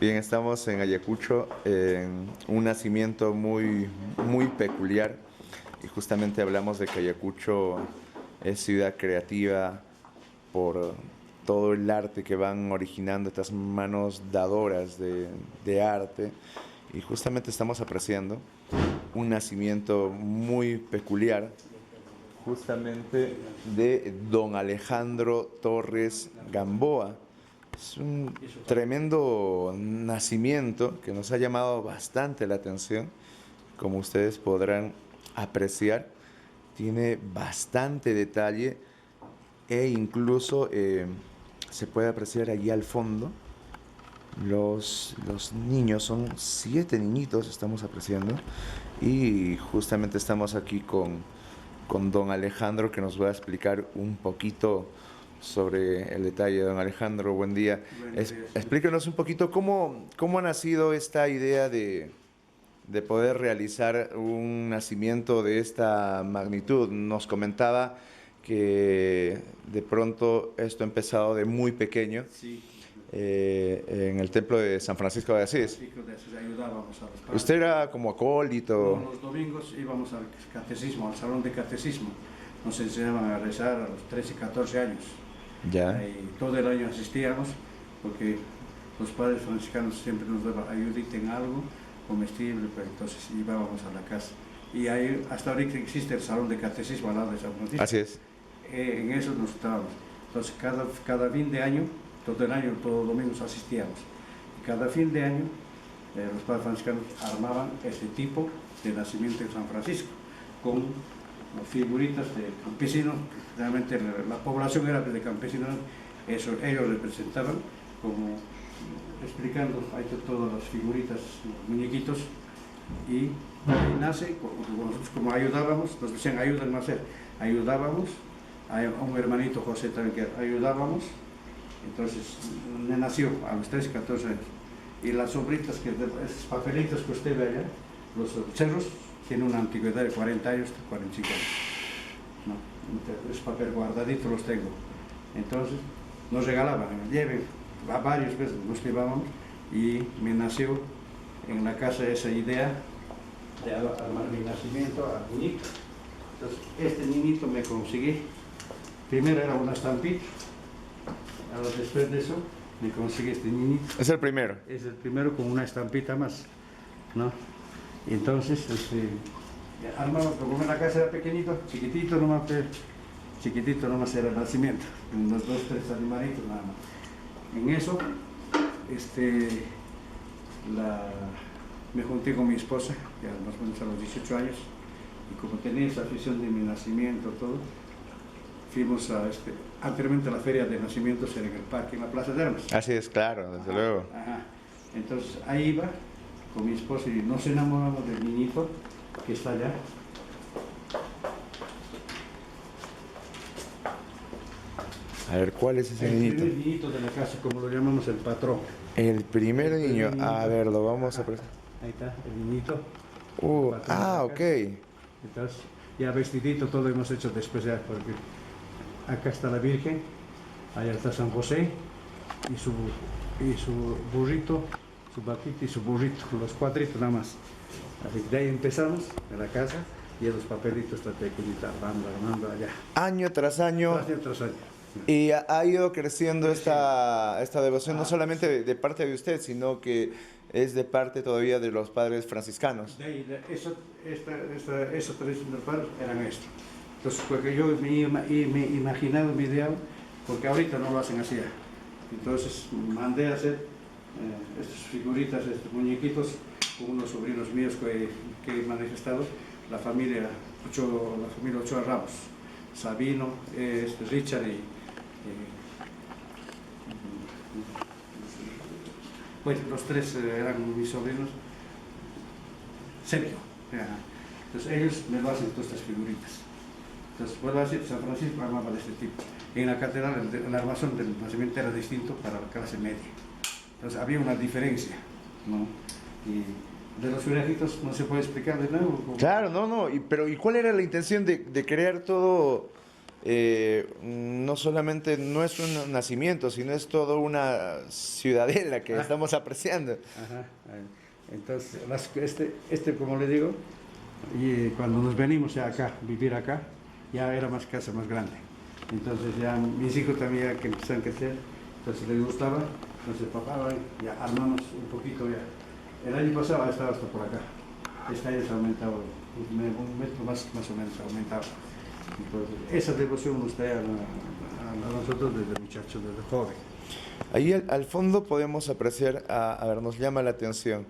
Bien, estamos en Ayacucho, en un nacimiento muy peculiar, y justamente hablamos de que Ayacucho es ciudad creativa por todo el arte que van originando estas manos dadoras de arte, y justamente estamos apreciando un nacimiento muy peculiar, justamente de don Alejandro Torres Gamboa. Es un tremendo nacimiento que nos ha llamado bastante la atención. Como ustedes podrán apreciar, tiene bastante detalle, e incluso se puede apreciar allí al fondo los niños. Son 7 niñitos, estamos apreciando, y justamente estamos aquí con don Alejandro, que nos va a explicar un poquito sobre el detalle. Don Alejandro, buen día. Explíquenos un poquito cómo ha nacido esta idea de poder realizar un nacimiento de esta magnitud. Nos comentaba que de pronto esto ha empezado de muy pequeño. Sí. En el templo de San Francisco de Asís. Ayudábamos a los padres. ¿Usted era como acólito? Los domingos íbamos al catecismo, al salón de catecismo. Nos enseñaban a rezar a los 13, 14 años. Ya. Y todo el año asistíamos porque los padres franciscanos siempre nos daban ayudita en algo comestible, pues entonces íbamos a la casa. Y ahí, hasta ahorita existe el salón de catecismo al lado de San Francisco. Así es. En eso nos estábamos. Entonces cada fin de año, todo el año, todos los domingos asistíamos. Y cada fin de año los padres franciscanos armaban este tipo de nacimiento en San Francisco, con figuritas de campesinos. Realmente la población era de campesinos, eso, ellos representaban, como explicando ahí todas las figuritas, los muñequitos, y ahí nace, nosotros como ayudábamos, nos decían ayúdenme a hacer, ayudábamos, a un hermanito José también que ayudábamos. Entonces me nació a los 13, 14 años. Y las sobritas, esos papelitos que usted ve allá, los cerros, tienen una antigüedad de 40 años, 45 años. ¿No? Ese papel guardadito los tengo. Entonces nos regalaban, lleven, a varias veces nos llevábamos, y me nació en la casa esa idea de armar mi nacimiento al niñito. Entonces este niñito me conseguí, primero era una estampita. Ahora, después de eso, me conseguí este niñito. Es el primero. Es el primero con una estampita más, ¿no? Y entonces, armaba, como la casa era pequeñito, chiquitito nomás era el nacimiento, unos 2, 3 animalitos nada más. En eso, me junté con mi esposa, ya más o menos a los 18 años, y como tenía esa afición de mi nacimiento, todo, fuimos anteriormente a la feria de nacimientos era en el parque, en la Plaza de Armas. Así es, claro, desde luego. Ajá. Entonces ahí iba con mi esposa y nos enamoramos del niñito que está allá. A ver, ¿cuál es ese niñito? El primer niñito de la casa, como lo llamamos el patrón. El primer niño. A ver, lo vamos a presentar. Ahí está, el niñito. Ok. Entonces, ya vestidito, todo hemos hecho después ya, porque acá está la Virgen, allá está San José y su burrito, su vaquita y su burrito, los cuadritos nada más. Así que de ahí empezamos en la casa, y los papelitos están pequeñitos, armando allá. Año tras año. Año tras año. Y ha ido creciendo esta devoción, no solamente de parte de usted, sino que es de parte todavía de los padres franciscanos. Esa tradición de los padres eran esto. Entonces, porque yo me he imaginado mi ideal, porque ahorita no lo hacen así. Entonces mandé a hacer estas figuritas, estos muñequitos, con unos sobrinos míos que he manifestado, la familia Ochoa Ramos, Sabino, Richard bueno, los 3 eran mis sobrinos, Sergio. Entonces ellos me lo hacen todas estas figuritas. Entonces vuelvo a decir, San Francisco armaba de este tipo. En la catedral, el armazón del nacimiento era distinto para la clase media. Entonces había una diferencia, ¿no? Y de los figuritos no se puede explicar de nuevo. Claro, no. Pero ¿y cuál era la intención de crear todo no solamente no es un nacimiento, sino es toda una ciudadela que estamos apreciando. Ajá. Entonces, como le digo, y cuando nos venimos ya acá, vivir acá, ya era más casa más grande. Entonces ya mis hijos también ya que empezaron a crecer, entonces les gustaba, entonces papá, ya armamos un poquito ya. El año pasado estaba hasta por acá. Este año se ha aumentado, un metro más o menos ha aumentado. Entonces, esa devoción nos trae a nosotros desde muchachos, desde joven. Ahí al fondo podemos apreciar, a ver, nos llama la atención,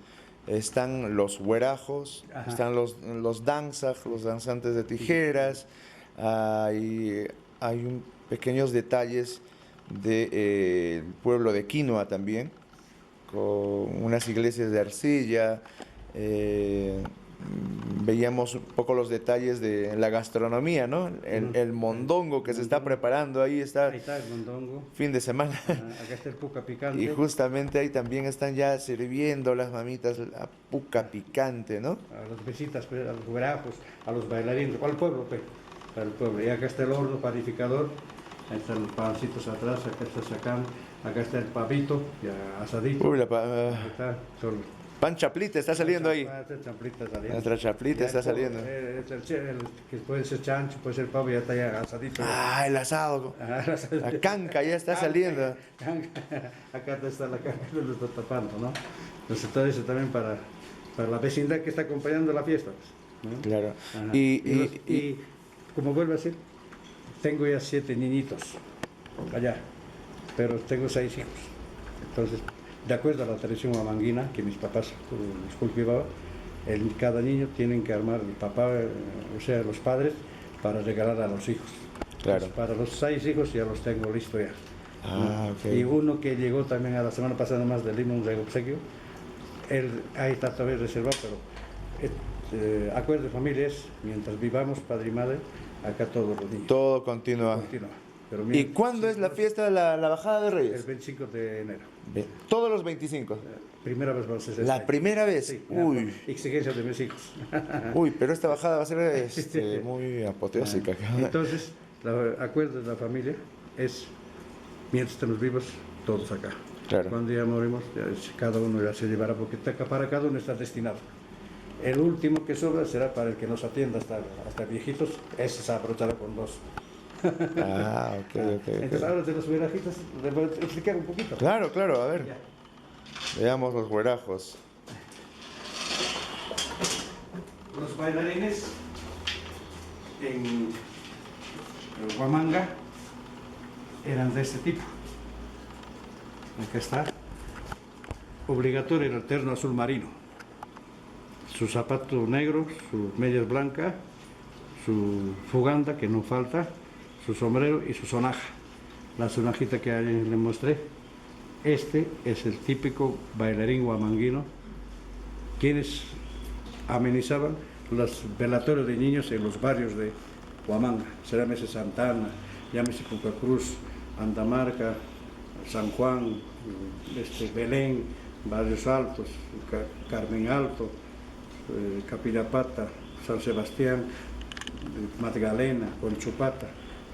están los huerajos, Ajá. están los danzas, los danzantes de tijeras, hay pequeños detalles del pueblo de Quinoa también, con unas iglesias de arcilla. Veíamos un poco los detalles de la gastronomía, ¿no? El mondongo que se está preparando, ahí está el mondongo. Fin de semana. Acá está el puca picante. Y justamente ahí también están ya sirviendo las mamitas la puca picante, ¿no? A las visitas, a los huerajos, a los bailarines, al pueblo, para el pueblo. Y acá está el horno panificador, ahí están los pancitos atrás, acá está sacando, acá está el pavito, ya asadito. Uy, Ahí está, solo. Pan chaplita está saliendo ahí. Nuestra chaplita está saliendo. Que puede ser chancho, puede ser pavo, ya está ya asadito. Ah, el asado. La canca ya está saliendo. Acá está la canca, lo está tapando, ¿no? Entonces todo eso también para la vecindad que está acompañando la fiesta. ¿No? Claro. Y como vuelvo a decir, tengo ya 7 niñitos allá, pero tengo 6 hijos. Entonces, de acuerdo a la tradición huamanguina que mis papás les cultivaban, cada niño tienen que armar el papá, o sea, los padres, para regalar a los hijos. Claro. Entonces, para los 6 hijos ya los tengo listos ya. Ah, ¿no? okay. Y uno que llegó también a la semana pasada más de Lima, un obsequio, él ahí está todavía reservado, pero acuerdo de familia es, mientras vivamos, padre y madre, acá todos los niños. Todo continúa. Pero ¿Y cuándo es la fiesta de la bajada de Reyes? El 25 de enero. Todos los 25. Primera vez vamos a hacer. ¿La primera vez? Sí, uy. exigencia de mis hijos. Uy, pero esta bajada va a ser muy apoteósica. Entonces, el acuerdo de la familia es, mientras estemos vivos, todos acá. Claro. Cuando ya morimos, cada uno ya se llevará, porque para cada uno está destinado. El último que sobra será para el que nos atienda hasta viejitos, ese se aprovechará con 2. Ah, ok. Entonces, ahora de los huerajitos, les voy a explicar un poquito. Claro, a ver. Ya. Veamos los huerajos. Los bailarines en Huamanga eran de este tipo. Acá está. Obligatorio el terno azul marino. Su zapato negro, sus medias blancas, su fuganda, que no falta, su sombrero y su sonaja. La sonajita que ayer le mostré. Este es el típico bailarín huamanguino, quienes amenizaban los velatorios de niños en los barrios de Huamanga. Se llámese Santana, llámese Puca Cruz, Andamarca, San Juan, Belén, Barrios Altos, Carmen Alto, Capillapata, San Sebastián, Magdalena, Conchupata,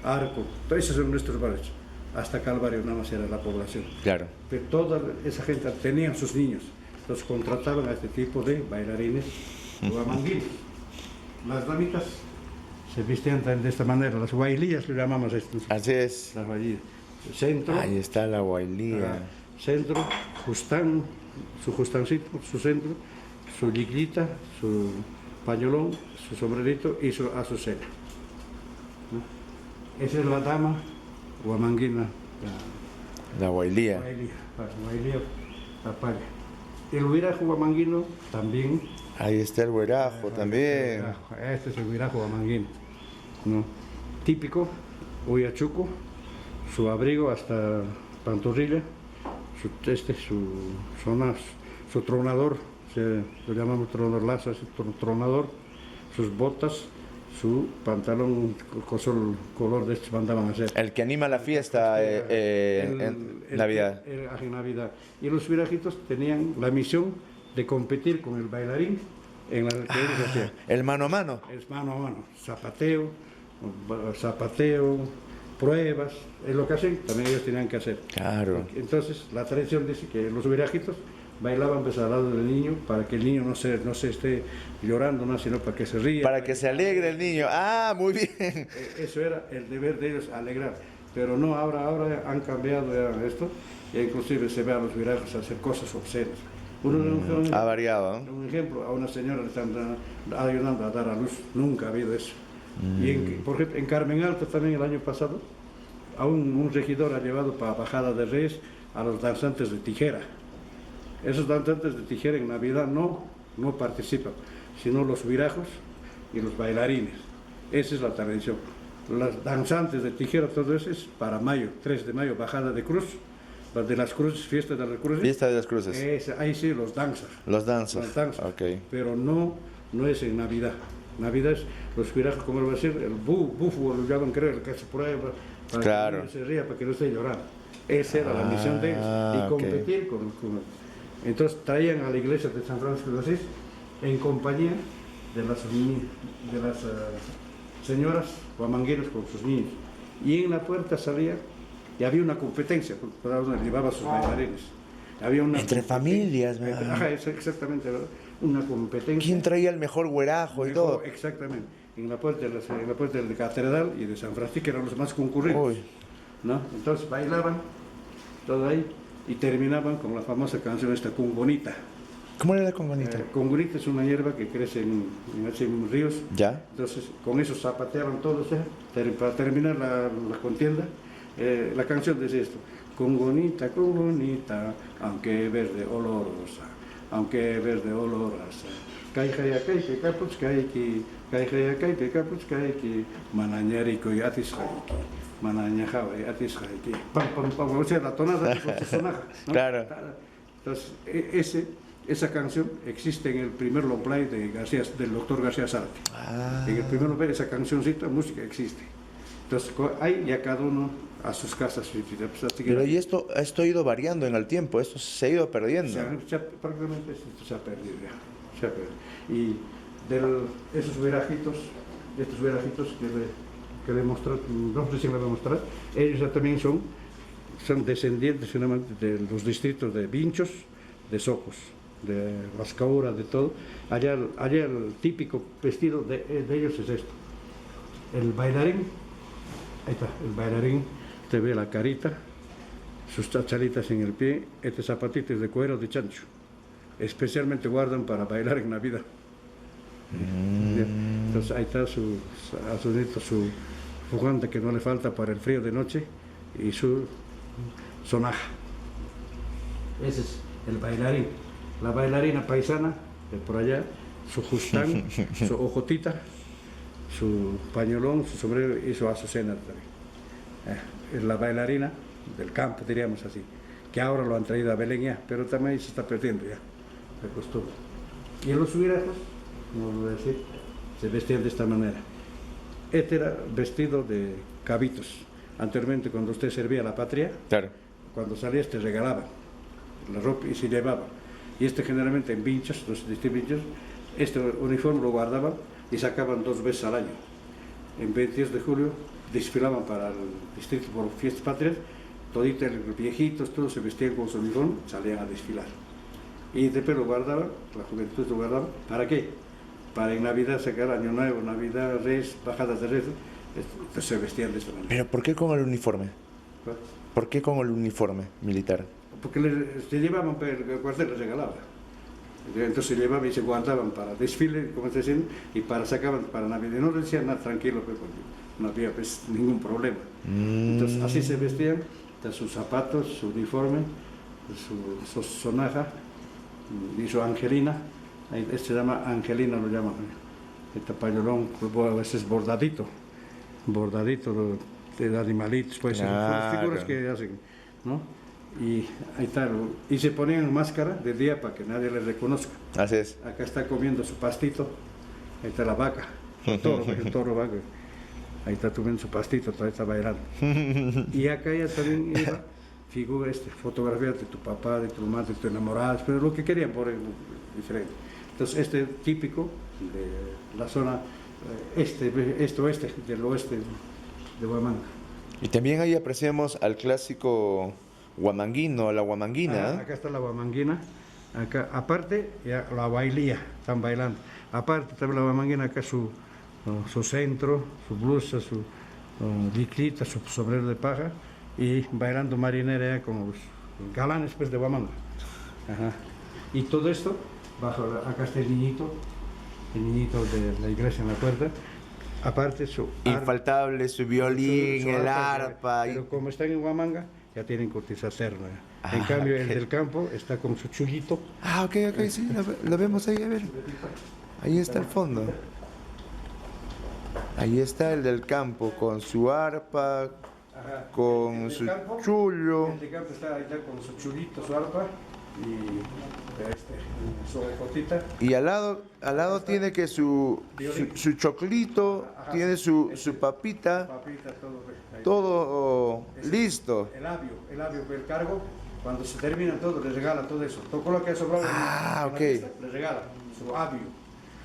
Arco, todos esos son nuestros barrios. Hasta Calvario nada más era la población. Claro. Pero toda esa gente tenían sus niños, los contrataban a este tipo de bailarines huamanguinos. Las damitas se vestían de esta manera, las guailías le llamamos esto. Así es. Las guailías. Centro. Ahí está la guailía. Centro, justán, su justancito, su centro, su liquita, su pañolón, su sombrerito y su azucena. ¿No? Esa es la dama huamanguina. La guailía. Guailía, la palla. El huirajo huamanguino también. Ahí está el huerajo también. Este es el huirajo huamanguino. ¿No? Típico, huyachuco, su abrigo hasta pantorrilla, su tronador, lo llamamos tronador lazo, tronador, sus botas, su pantalón color de estos mandaban a hacer. El que anima la fiesta en Navidad. En Navidad. Y los virajitos tenían la misión de competir con el bailarín en la que ellos hacían. El mano a mano. Es mano a mano, zapateo, zapateo, pruebas, es lo que hacen, también ellos tenían que hacer. Claro. Entonces, la tradición dice que los virajitos bailaban pues, al lado del niño para que el niño no se esté llorando, ¿no? Sino para que se ría. Para que se alegre el niño. Ah, muy bien. Eso era el deber de ellos, alegrar. Pero no, ahora han cambiado ya esto, e inclusive se ve a los virajos hacer cosas obscenas. Ha variado, ¿no? Un ejemplo, a una señora le están ayudando a dar a luz, nunca ha habido eso. Y por ejemplo, en Carmen Alta también el año pasado, a un regidor ha llevado para Bajada de Reyes a los danzantes de tijera. Esos danzantes de tijera en Navidad no participan, sino los virajos y los bailarines. Esa es la tradición. Los danzantes de tijera, todo eso es para mayo, 3 de mayo, Bajada de Cruz, de las cruces, fiesta de las cruces. Fiesta de las cruces. Ahí sí, los danzas. Los danzas. Los danzas. Ok. Pero no es en Navidad. Navidad es los virajos, como lo va a decir, el bufo, lo llaman, creo, el que se prueba, para claro. que no se ría, para que no esté llorando. Esa era la misión de ellos. Y competir con. Entonces traían a la iglesia de San Francisco de Asís en compañía de las señoras guamangueras con sus niños. Y en la puerta salía, y había una competencia, cada uno llevaba a sus bailarines. Había una entre familias, ¿verdad? Ajá, exactamente, ¿verdad? Una competencia. ¿Quién traía el mejor güerajo y todo? Exactamente. En la puerta de la catedral y de San Francisco eran los más concurridos. ¿No? Entonces bailaban, todo ahí, y terminaban con la famosa canción esta, Cungonita. ¿Cómo era la cungonita? Cungonita es una hierba que crece en ríos. ¿Ya? Entonces con eso zapateaban todos, para terminar la contienda. La canción dice esto: Cungonita, Cungonita, aunque verde olorosa, aunque verde olorosa. Kaijaya kaike kapuch kaiki, kaijaya kaike kapuch kaiki, manañarico y atis kaiki, manañajaba y atis kaiki. Pam, pam, pam, o sea, la tonada es otra sonaja, ¿no? Claro. Entonces, esa canción existe en el primer long play del doctor García Zárate. En el primer long play, esa cancioncita, música existe. Entonces, ahí ya cada uno a sus casas. Pero y esto ha ido variando en el tiempo, esto se ha ido perdiendo. Prácticamente esto se ha perdido ya. Se ha perdido. Y estos virajitos que le mostré, no sé si le voy a mostrar, ellos ya también son descendientes de los distritos de Vinchos, de Socos, de Rascaura, de todo. Allá el típico vestido de ellos es esto. El bailarín, ahí está, el bailarín te ve la carita, sus chachalitas en el pie, este zapatito es de cuero de chancho. Especialmente guardan para bailar en Navidad. Entonces ahí está su fugante que no le falta para el frío de noche y su sonaja. Ese es el bailarín. La bailarina paisana, de por allá, su justán, su ojotita, su pañolón, su sombrero y su azucena también. Es la bailarina del campo, diríamos así, que ahora lo han traído a Belén ya, pero también se está perdiendo ya, la costumbre. Y en los virajos, como lo voy a decir, se vestían de esta manera. Este era vestido de cabitos. Anteriormente, cuando usted servía a la patria, claro, cuando salías te regalaban la ropa y se llevaba. Y generalmente en vinchos, los vinchos, este uniforme lo guardaban y sacaban 2 veces al año. En 22 de julio desfilaban para el distrito por fiestas patrias, toditos los viejitos, todos se vestían con su uniforme, salían a desfilar. Y después lo guardaban, la juventud lo guardaba, ¿para qué? Para en Navidad sacar Año Nuevo, Navidad, Reyes, Bajadas de Reyes, entonces se vestían de esta manera. ¿Pero por qué con el uniforme? ¿Por qué con el uniforme militar? Porque se llevaban, el cuartel les regalaba. Entonces se llevaban y se guardaban para desfile, como está diciendo, y sacaban para Navidad. No decían nada, tranquilo, porque no había pues, ningún problema. Entonces así se vestían, sus zapatos, su uniforme, su sonaja y su angelina. Este se llama angelina, lo llaman. Este pañolón, a veces bordadito de animalitos, pues, las figuras que hacen, ¿no? Y ahí está, y se ponían máscara de día para que nadie les reconozca. Así es. Acá está comiendo su pastito, ahí está la vaca, el toro vaca, ahí está comiendo su pastito, todavía está bailando. Y acá ya también iba fotografías de tu papá, de tu mamá, de tu enamorada, pero lo que querían poner diferente. Entonces típico de la zona oeste, del oeste de Huamanga. Y también ahí apreciamos al clásico huamanguino, la huamanguina. Acá está la huamanguina, acá aparte ya la bailía, están bailando. Aparte también la huamanguina, acá su centro, su blusa, su bicicleta, su sombrero de paja y bailando marinera con los galanes pues, de Huamanga. Ajá. Y todo esto, acá está el niñito de la iglesia en la puerta. Aparte su infaltable, su violín, el arpa. Pero como están en Huamanga, ya tienen corteza cerna. En Ah, cambio, el ok. del campo está con su chulito. Ah, ok, sí, lo vemos ahí, a ver. Ahí está el fondo. Ahí está el del campo con su arpa, Ajá. con El del su campo, chullo. El del campo está ahí con su chulito, su arpa y su ecotita. Y al lado tiene que su choclito, Ajá. tiene su papita, Papita, todo. Ahí. todo Ese- listo. El labio que el cargo, cuando se termina todo, le regala todo eso. Todo lo que ha sobrado Ah, en la ok. fiesta, le regala su labio.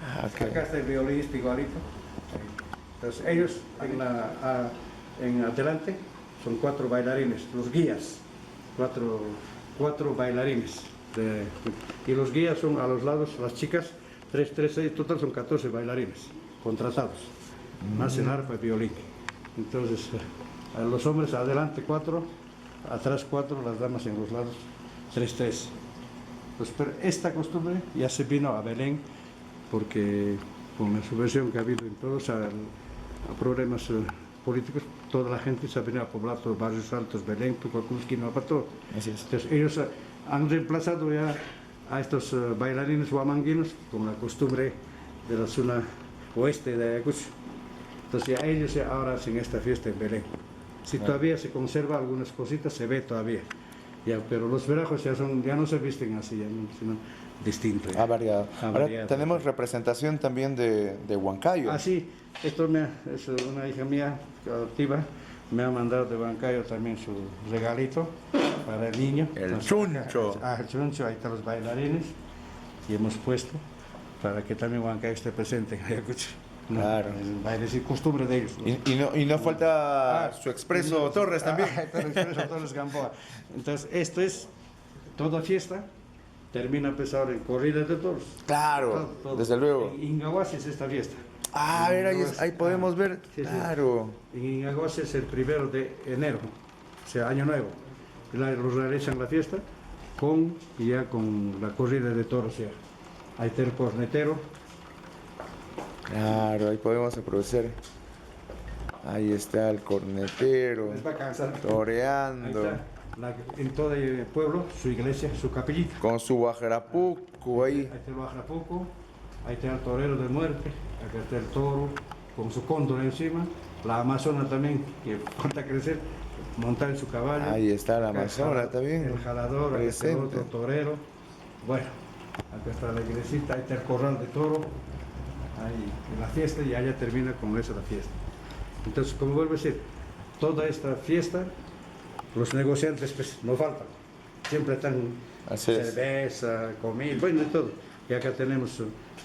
Ah, ok. Acá está el violinista igualito. Entonces ellos en adelante son 4 bailarines, los guías, cuatro bailarines. Y los guías son a los lados, las chicas, 6, total son 14 bailarines contratados, más el arpa y violín. Entonces a los hombres adelante 4, atrás 4, las damas en los lados 3. Pues, pero esta costumbre ya se vino a Belén porque con la subversión que ha habido en todos a problemas políticos, toda la gente se ha venido a poblar todos los barrios altos, Belén, Tucacusqui, todo. Así es. Entonces ellos han reemplazado ya a estos bailarines huamanguinos con la costumbre de la zona oeste de Ayacucho. Entonces ya ellos ahora hacen esta fiesta en Belén. Si todavía se conserva algunas cositas, se ve todavía. Ya, pero los verajos ya no se visten así, sino distinto. ya. Ha variado. Ha Ahora variado. tenemos representación también de Huancayo. Ah, sí, esto es una hija mía adoptiva, me ha mandado de Huancayo también su regalito para el niño. El Entonces, chuncho. El chuncho, ahí están los bailarines y hemos puesto para que también Huancayo esté presente en Ayacucho. ¿no? Claro. El baile, es costumbre de ellos. ¿no? Y no falta su expreso Torres también. El expreso Torres Gamboa. Entonces, esto es toda fiesta. Termina pesado en corridas de toros. Claro, Todo. desde luego. En Ingahuasi es esta fiesta. Ah, a ver, ahí podemos ver. Sí, sí. Claro. En Ingahuasi es el 1 de enero, o sea, año nuevo. Los realizan la fiesta con la corrida de toros ya. Ahí está el cornetero. Claro, ahí podemos aprovechar. Ahí está el cornetero, Les va a cansar. Ahí toreando, está. En todo el pueblo, su iglesia, su capillita. con su guajarapuco ahí. Ahí está el Bajapuco, ahí está el torero de muerte, acá está el toro con su cóndor encima, la amazona también, que falta crecer, montar en su caballo. Ahí está la Acá amazona también. El jalador, acá está el presente. otro torero. Bueno, acá está la iglesita, ahí está el corral de toro, ahí en la fiesta y allá termina con eso la fiesta. Entonces, como vuelvo a decir, toda esta fiesta, los negociantes pues no faltan, siempre están Así es. cerveza, comida, bueno, de todo. Y acá tenemos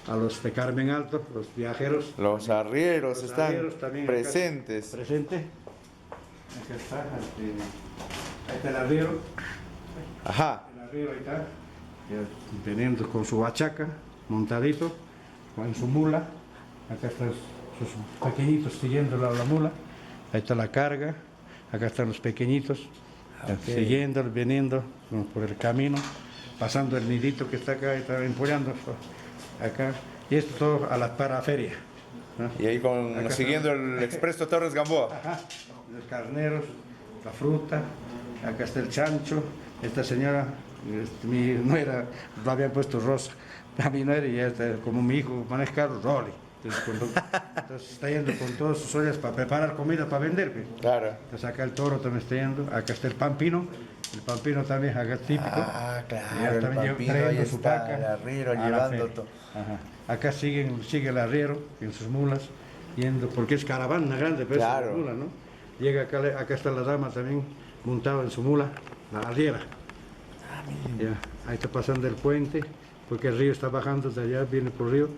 a los de Carmen Alto, los viajeros. Los arrieros Los están arrieros también acá presentes. Presente. Acá está, ahí está el arriero. Ajá. El arriero ahí está, ya veniendo con su bachaca, montadito, con su mula. Acá están sus pequeñitos siguiendo la mula. Ahí está la carga. Acá están los pequeñitos, siguiendo, viniendo por el camino, pasando el nidito que está acá, está empollando acá. Y esto todo a la paraferia. ¿no? Y ahí Acá siguiendo el expreso Torres Gamboa. Ajá, los carneros, la fruta, acá está el chancho, esta señora, mi nuera, lo habían puesto rosa, a mi nuera y ya está, como mi hijo maneja carro, Rolly. Entonces está yendo con todas sus ollas para preparar comida para vender. Pues. Claro. Entonces acá el toro también está yendo, acá está el pampino también acá es típico. Ah, Ya claro, el también pampino, trayendo ahí su está paca el arriero a la llevando feria. todo. Ajá. Acá sigue el arriero en sus mulas, yendo, porque es caravana grande, pero Claro. es una mula, ¿no? Llega acá está la dama también montada en su mula, la arriera. Ya, ahí está pasando el puente, porque el río está bajando de allá, viene por el río,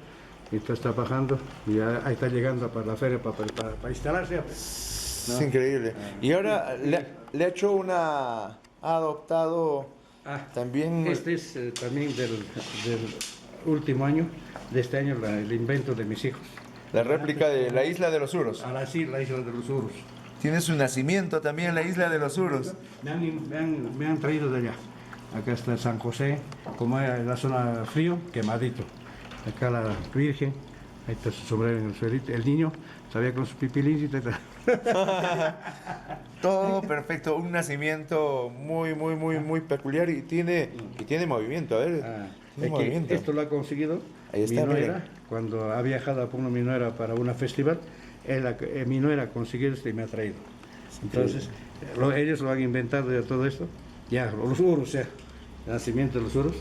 y entonces está bajando y ahí está llegando para la feria para instalarse. Es increíble. Y ahora le ha hecho ha adoptado también... Este es también del último año, de este año, el invento de mis hijos. La réplica de la isla de los Uros. Ahora sí, la isla de los Uros. Tiene su nacimiento también en la isla de los Uros. Me han traído de allá. Acá está San José, como es la zona frío, quemadito. Acá la Virgen, ahí está su sombrero en el suelito. El niño sabía con su pipilín. Todo perfecto, un nacimiento muy peculiar y tiene movimiento, a ver. Tiene movimiento. Esto lo ha conseguido Ahí está, mi nuera, miren. cuando ha viajado a Puno mi nuera para un festival, mi nuera consiguió esto y me ha traído. Entonces, ellos lo han inventado de todo esto, ya, los uros, ya. El nacimiento de los uros.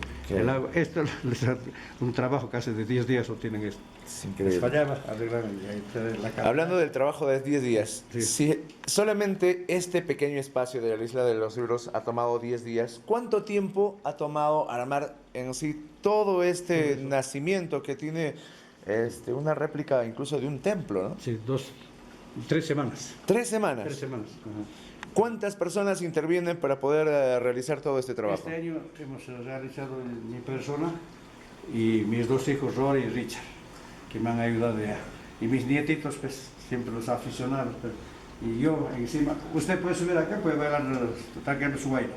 Esto les da un trabajo casi de 10 días lo tienen esto. Es increíble. Les fallaba, arreglaron y ahí está la cara. Hablando del trabajo de 10 días, Sí. si solamente este pequeño espacio de la isla de los Uros ha tomado 10 días, ¿cuánto tiempo ha tomado armar en sí todo este nacimiento que tiene una réplica incluso de un templo, ¿no? Sí, 3 semanas. 3 semanas. 3 semanas. Ajá. ¿Cuántas personas intervienen para poder realizar todo este trabajo? Este año hemos realizado mi persona y mis 2 hijos, Rory y Richard, que me han ayudado ya. Y mis nietitos, pues, siempre los aficionados. Pues, y yo encima, usted puede subir acá, puede bailar, está quedando su baile.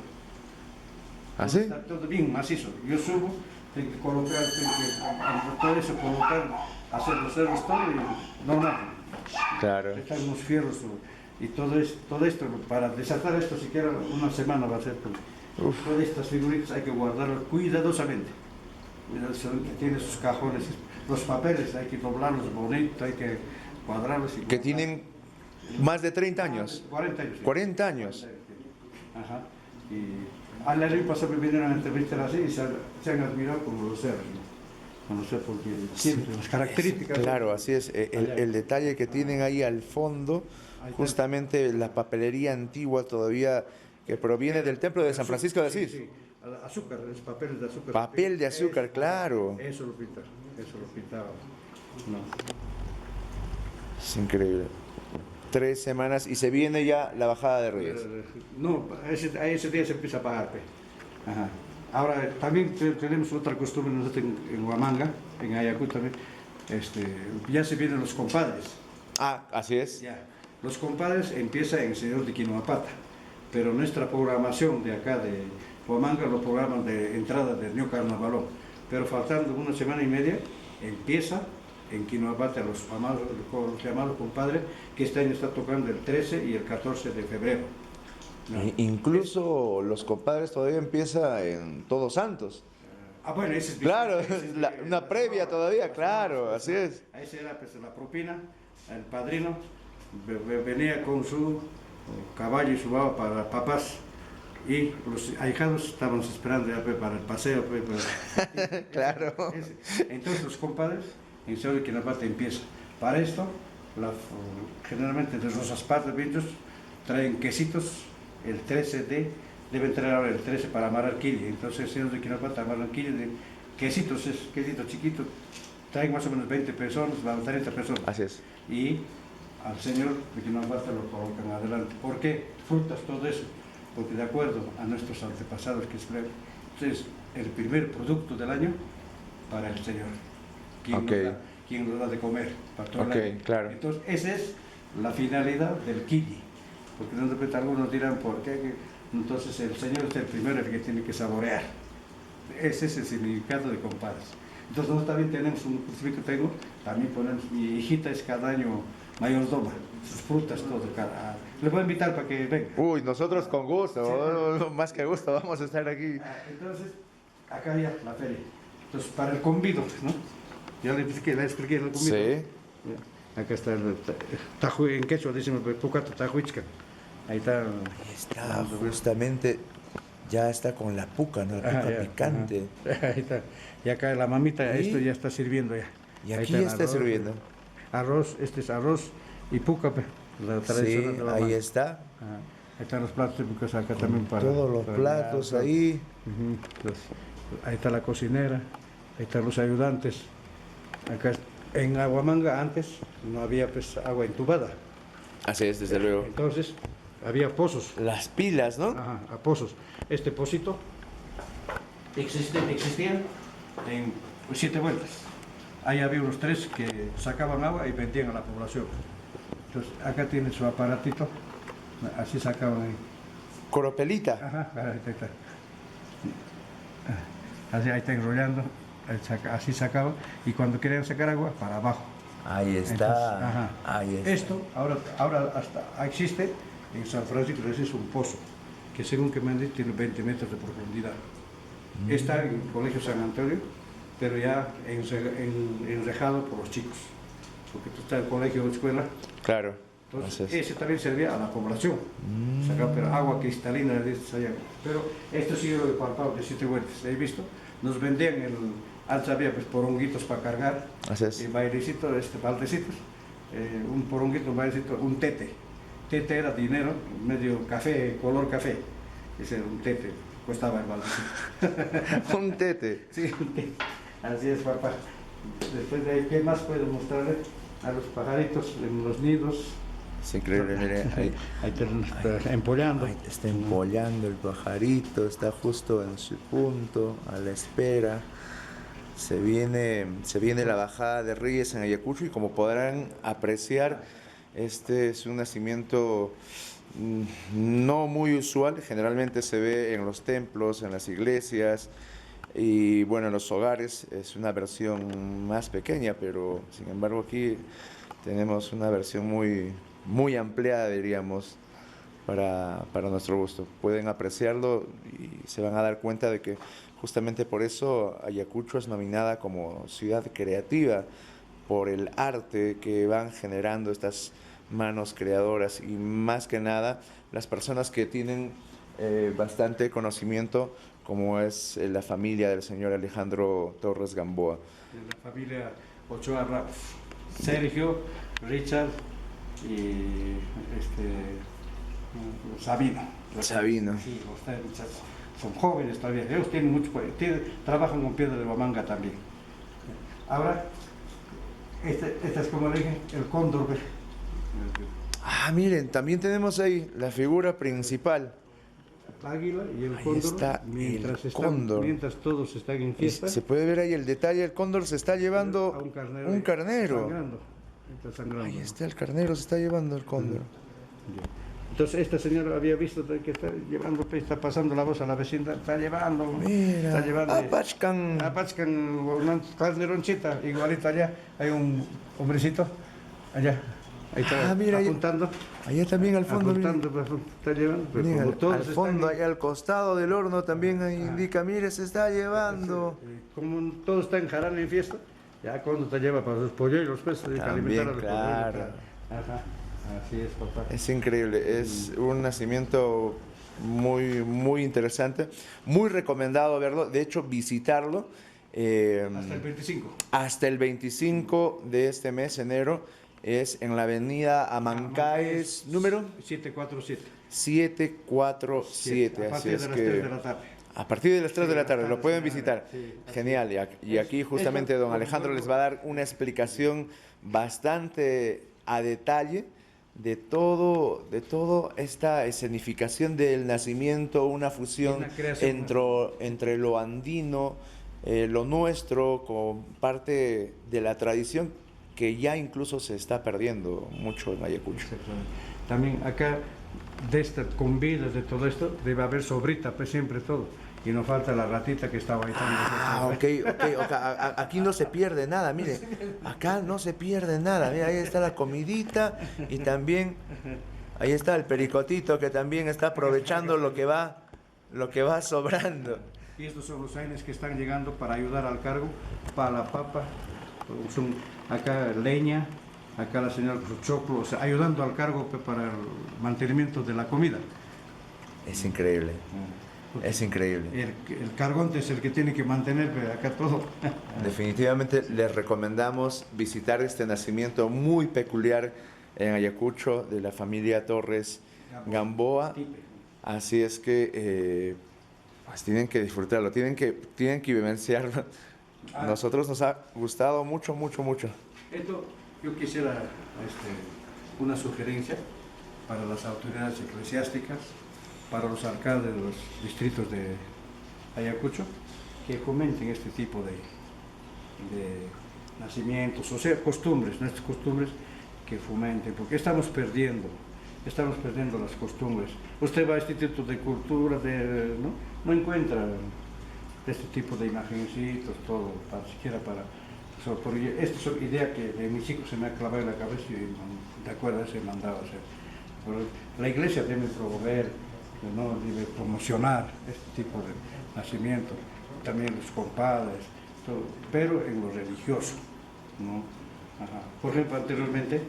¿Ah, sí? Está todo bien, macizo. Yo subo, tengo que colocar, todo eso, colocar, hacer los cerros, todo y no nada. Claro. Están unos fierros y todo esto, para desatar esto siquiera una semana va a ser. Todas estas figuritas hay que guardarlas cuidadosamente. Tiene sus cajones, los papeles hay que doblarlos bonito, hay que cuadrarlos. Que tienen más de 30 años. 40 años. Sí. 40 años. Ajá. Y al año pasado me vinieron a entrevistar así y se han admirado como los cerros, ¿no? Conocer porque siempre las características. Claro, así es. El detalle que tienen ahí al fondo, justamente la papelería antigua todavía que proviene del templo de San Francisco de Asís. Sí. Azúcar, es papel de azúcar. Papel de azúcar, claro. Eso lo pintaba. No. Es increíble. 3 semanas y se viene ya la bajada de Reyes. No, ese día se empieza a pagar. Ajá. Ahora, también tenemos otra costumbre nosotros en Huamanga, en Ayacucho también. Ya se vienen los compadres. Ah, así es. Ya. Los compadres empieza en el Señor de Quinoapata, pero nuestra programación de acá de Huamanga lo programan de entrada del New Carnavalón. Pero faltando una semana y media, empieza en Quinoapata los llamados compadres, que este año está tocando el 13 y el 14 de febrero. ¿No? Incluso los compadres todavía empieza en Todos Santos. Bueno, ese es claro, una previa todavía, claro, así es. Ahí se era pues, la propina, el padrino venía con su caballo y su baba para papás y los ahijados estaban esperando ya para el paseo. Claro. Entonces los compadres en Señor de Quinoapata empieza. Para esto, generalmente de los aspartos vientos traen quesitos. El 13 deben traer ahora el 13 para amarrar quille. Entonces el Señor de Quinoapata amarran quille de quesitos, quesitos chiquitos. Traen más o menos 20 personas, 30 personas. Así es. Y al Señor de Quinoapata lo colocan adelante. ¿Por qué? Frutas, todo eso. Porque de acuerdo a nuestros antepasados, que es el primer producto del año para el Señor. ¿Quién nos da de comer para todo el año? Claro. Entonces, esa es la finalidad del quille. Porque de repente algunos dirán, ¿por qué? Entonces el Señor es el primero el que tiene que saborear. Ese es el significado de compadres. Entonces nosotros también tenemos un crucifijo que tengo, también ponemos, mi hijita es cada año mayordoma, sus frutas, todo. Les voy a invitar para que vengan. Uy, nosotros con gusto, sí. Más que gusto, vamos a estar aquí. Entonces, acá ya la feria. Entonces, para el convido, ¿no? Ya le expliqué el convido. Sí. Acá está el tajo, en quechua decimos pucato tajuichca. Ahí está. Ahí está, justamente, ya está con la puca, ¿no? La puca picante. Ajá. Ahí está. Y acá la mamita, esto ya está sirviendo ya. Y aquí ya está sirviendo. Arroz, este es arroz y puca, la tradicional sí, de la ahí mano. está. Ajá. Ahí están los platos típicos acá también para... Todos los platos ahí. Entonces, ahí está la cocinera, ahí están los ayudantes. Acá En Aguamanga antes no había pues, agua entubada, Así es, desde luego. entonces había pozos. Las pilas, ¿no? Ajá, a pozos. Este pocito existía en 7 vueltas. Ahí había unos 3 que sacaban agua y vendían a la población. Entonces, acá tiene su aparatito, así sacaban ahí. Coropelita. Ajá, ahí está. Así ahí está enrollando, así sacaban. Y cuando querían sacar agua, para abajo. Ahí Entonces, está. ajá. Ahí está. Esto ahora hasta existe en San Francisco, es un pozo que según que me han dicho tiene 20 metros de profundidad. Está en el Colegio San Antonio, pero ya enrejado por los chicos, porque tú estás en el colegio o escuela. Claro. Entonces, ese también servía a la población. Sacar pero agua cristalina de allá. Pero esto sí lo he palpado de 7 vueltas, ¿he visto? Nos vendían antes había pues poronguitos para cargar, Así es. bailecitos, baldecitos, un poronguito, un bailecito, un tete. Tete era dinero, medio café, color café. Ese era un tete, costaba el baldecito. Un tete. Sí, un tete. Así es, papá. Después de ahí, ¿qué más puedo mostrarle? A los pajaritos en los nidos. Es increíble, mire, ahí. Ahí está empollando. Ahí está empollando el pajarito, está justo en su punto, a la espera. Se viene la bajada de Reyes en Ayacucho y como podrán apreciar, este es un nacimiento no muy usual, generalmente se ve en los templos, en las iglesias y bueno, en los hogares es una versión más pequeña, pero sin embargo aquí tenemos una versión muy ampliada, diríamos, para nuestro gusto. Pueden apreciarlo y se van a dar cuenta de que justamente por eso Ayacucho es nominada como ciudad creativa, por el arte que van generando estas manos creadoras y más que nada las personas que tienen bastante conocimiento, como es la familia del señor Alejandro Torres Gamboa. De la familia Ochoa Ramos. Sergio, Richard y Sabino. Sabino. Sí, ustedes son jóvenes todavía, ellos tienen mucho, trabajan con piedra de Huamanga también. Ahora, este es como le dije, el cóndor. ¿Ve? Ah, miren, también tenemos ahí la figura principal. El águila y el Ahí cóndor, está el cóndor. mientras todos están en fiesta. Se puede ver ahí el detalle, el cóndor se está llevando a un carnero. Sangrando, está sangrando. Ahí está el carnero, se está llevando el cóndor. Entonces esta señora había visto que está llevando, está pasando la voz a la vecina, está llevando, Mira, está llevando. apachcan. Apachcan una carneronchita, igualito allá, hay un hombrecito, allá, ahí está mira, apuntando. Allá también al fondo, Apuntando, está llevando, pero miren, como todos al fondo, están, allá al costado del horno también ahí indica, mire, se está llevando. como todos están en jarana en fiesta, ya cuando te lleva para los polluelos, pues, hay que También, alimentar a los claro. polluelos. Ajá, así es, papá. Es increíble, es un nacimiento muy interesante, muy recomendado verlo, de hecho visitarlo. Hasta el 25. Hasta el 25 de este mes, enero, es en la avenida Amancaes, número 747. 747. A partir Así es de las que 3 de la tarde. a partir de las 3 de la tarde lo pueden sí, visitar. sí, así Genial. Y aquí justamente don Alejandro les va a dar una explicación bastante a detalle de todo esta escenificación del nacimiento, una fusión Una creación. entre lo andino, lo nuestro, como parte de la tradición que ya incluso se está perdiendo mucho en Ayacucho. Exactamente. También acá, de esta comida, de todo esto, debe haber sobrita, pues siempre todo. Y no falta la ratita que estaba ahí. Ok. Aquí no se pierde nada, mire. Acá no se pierde nada. Mira, ahí está la comidita y también ahí está el pericotito que también está aprovechando lo que va sobrando. Y estos son los aines que están llegando para ayudar al cargo, para la papa, son acá leña, acá la señora con su choclo, o sea, ayudando al cargo pues, para el mantenimiento de la comida. Es increíble. Es increíble. El cargonte es el que tiene que mantener pues, acá todo. Definitivamente les recomendamos visitar este nacimiento muy peculiar en Ayacucho de la familia Torres Gamboa. Así es que pues tienen que disfrutarlo, tienen que vivenciarlo. Nosotros nos ha gustado mucho. Esto, yo quisiera una sugerencia para las autoridades eclesiásticas, para los alcaldes de los distritos de Ayacucho, que fomenten este tipo de nacimientos, o sea, costumbres, nuestras costumbres que fomenten, porque estamos perdiendo las costumbres. Usted va a institutos de cultura, no encuentra este tipo de imagencitos, todo, siquiera para... Porque esta es una idea que de mis hijos se me ha clavado en la cabeza y de acuerdo a ese mandado hacer. La iglesia debe promover, ¿no? Debe promocionar este tipo de nacimiento, también los compadres, todo, pero en lo religioso, ¿no? Ajá. Por ejemplo, anteriormente,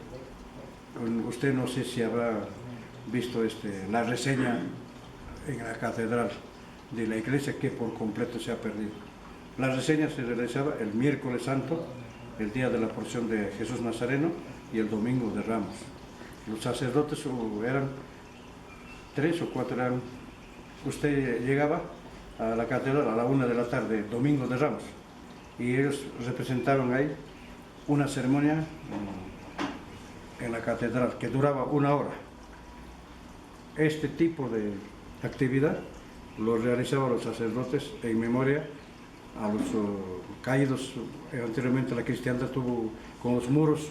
usted no sé si habrá visto la reseña en la catedral de la iglesia que por completo se ha perdido. La reseña se realizaba el miércoles santo, el día de la procesión de Jesús Nazareno y el domingo de Ramos. Los sacerdotes eran 3 o 4 años. Usted llegaba a la catedral a la 1 de la tarde, domingo de Ramos, y ellos representaban ahí una ceremonia en la catedral que duraba 1 hora. Este tipo de actividad lo realizaban los sacerdotes en memoria a los caídos. Anteriormente la cristiandad tuvo con los muros,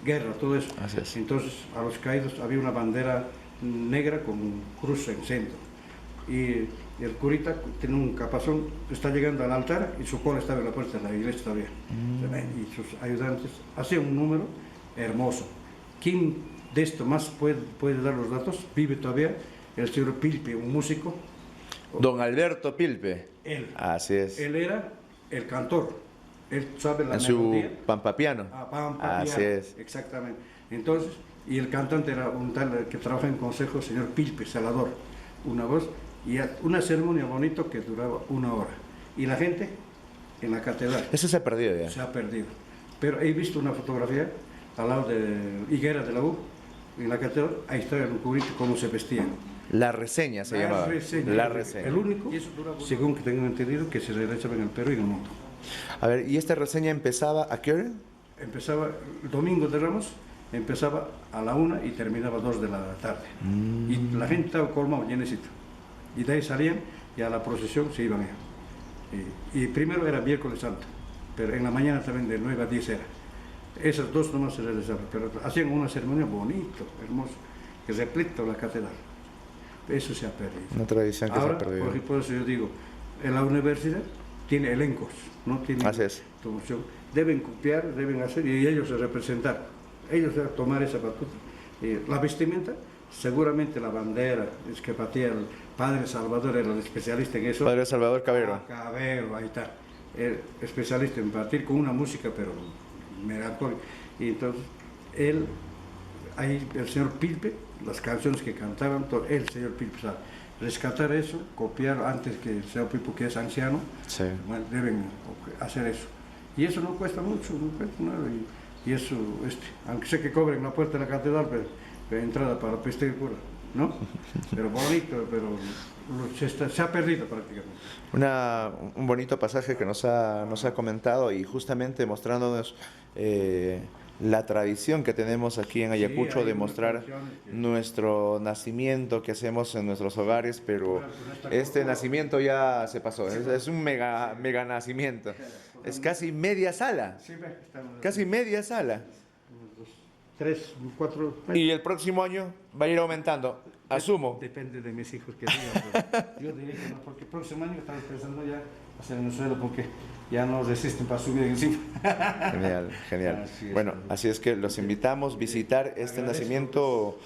guerra, todo eso. Entonces a los caídos había una bandera negra con un cruz en centro. Y el curita tiene un capazón, está llegando al altar y su cola estaba en la puerta de la iglesia todavía. Y sus ayudantes hacían un número hermoso. ¿Quién de esto más puede dar los datos? Vive todavía el señor Pilpe, un músico. Don Alberto Pilpe. Él. Así es. Él era el cantor. Él sabe la en melodía. su pampapiano. Pampapiano. Así es. Exactamente. Entonces, y el cantante era un tal que trabaja en consejo, el señor Pilpe, Salador. Una voz y una ceremonia bonito que duraba 1 hora. Y la gente en la catedral. Eso se ha perdido ya. Se ha perdido. Pero he visto una fotografía al lado de Higuera de la U, en la catedral, ahí está el curito, cómo se vestían. La reseña se llamaba. La reseña. El único, según que tengo entendido, que se realizaba en el Perú y en el mundo. A ver, ¿y esta reseña empezaba a qué hora? Empezaba el domingo de Ramos, empezaba a la 1 y terminaba a 2 de la tarde. Y la gente estaba colmado, llenecito. Y de ahí salían y a la procesión se iban ellos. Y primero era miércoles santo, pero en la mañana también de 9 a 10 era. Esas dos nomás se realizaban, pero hacían una ceremonia bonito, hermoso, que repleto la catedral. Eso se ha perdido. Una tradición que ahora, se ha perdido. por eso yo digo, en la universidad tiene elencos, no tiene promoción. Deben copiar, deben hacer y ellos representar. Ellos tomar esa batuta. La vestimenta, seguramente la bandera, es que batía el padre Salvador, era el especialista en eso. Padre Salvador Cabero. Cabero, ahí está. El especialista en batir con una música, pero melancólica. Y entonces, ahí el señor Pilpe, las canciones que cantaban, el señor Pilpe, o sea, rescatar eso, copiar antes que el señor Pilpe, que es anciano, bueno, deben hacer eso. Y eso no cuesta mucho, no cuesta nada. Y eso, aunque sé que cobren la puerta de la catedral, pero entrada para peste y cura, ¿no? Pero bonito, pero se ha perdido prácticamente. Un bonito pasaje que nos ha comentado y justamente mostrándonos la tradición que tenemos aquí en Ayacucho de mostrar nuestro nacimiento que hacemos en nuestros hogares, pero este nacimiento ya se pasó, es un mega nacimiento, es casi media sala, casi media sala. 3, 4 meses. Y el próximo año va a ir aumentando, asumo. Depende de mis hijos que digan. Yo diría que no, porque el próximo año estamos pensando ya hacer en el suelo porque ya no resisten para subir encima. Genial, genial. Bueno, así es que los invitamos a visitar este nacimiento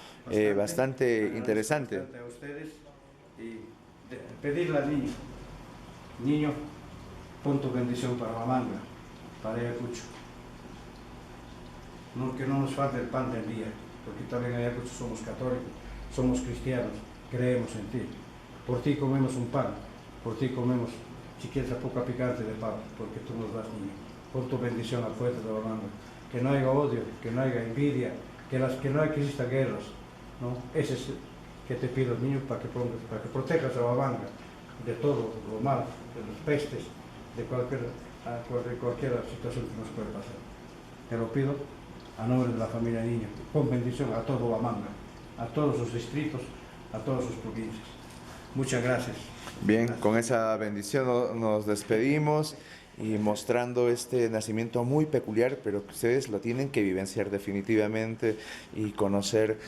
bastante interesante. A ustedes y pedirle al niño, pon tu bendición para la manga, para Ayacucho. No, que no nos falte el pan del día, porque también en Ayacucho somos católicos, somos cristianos, creemos en ti. Por ti comemos un pan, por ti comemos, si quieres, poca picante de pavo, porque tú nos das, niño. Pon tu bendición al fuerte de la manga, que no haya odio, que no haya envidia, que no existan guerras, ¿no? Ese es que te pido, niño, para que protejas a la manga de todo lo malo, de las pestes, de cualquier situación que nos puede pasar. te lo pido a nombre de la familia Niño, con bendición a todo Huamanga, a todos sus distritos, a todas sus provincias. Muchas gracias. Bien, Gracias. con esa bendición nos despedimos y mostrando este nacimiento muy peculiar, pero que ustedes lo tienen que vivenciar definitivamente y conocer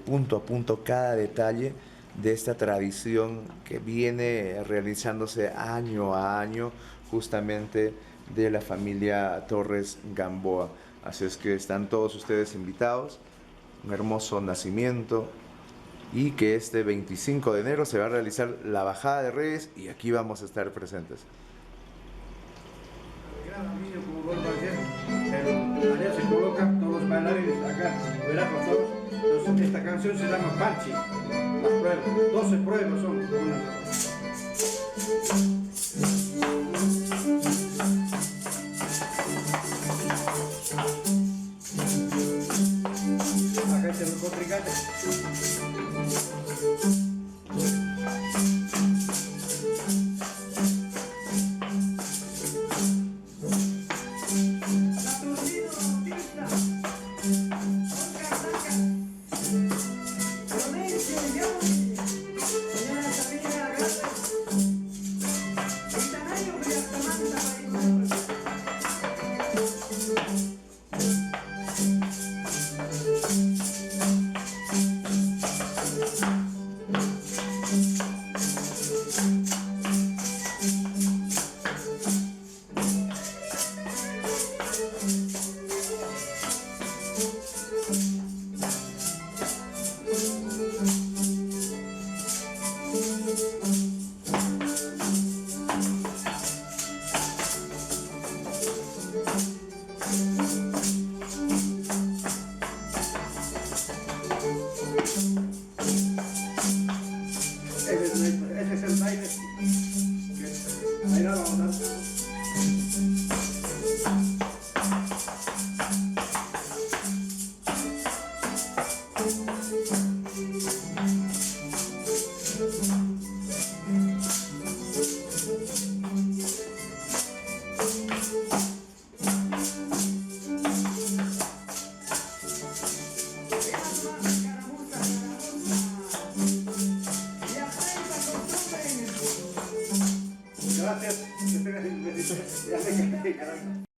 punto a punto cada detalle de esta tradición que viene realizándose año a año justamente de la familia Torres Gamboa. Así es que están todos ustedes invitados, un hermoso nacimiento, y que este 25 de enero se va a realizar la bajada de Reyes y aquí vamos a estar presentes. Pero allá se colocan todos los bailarines acá, verá con todos. Entonces esta canción se llama Panchi, las pruebas, 12 pruebas son. Acá están los contrincantes. Ese es el baile. Ahí la vamos a dar. Gracias.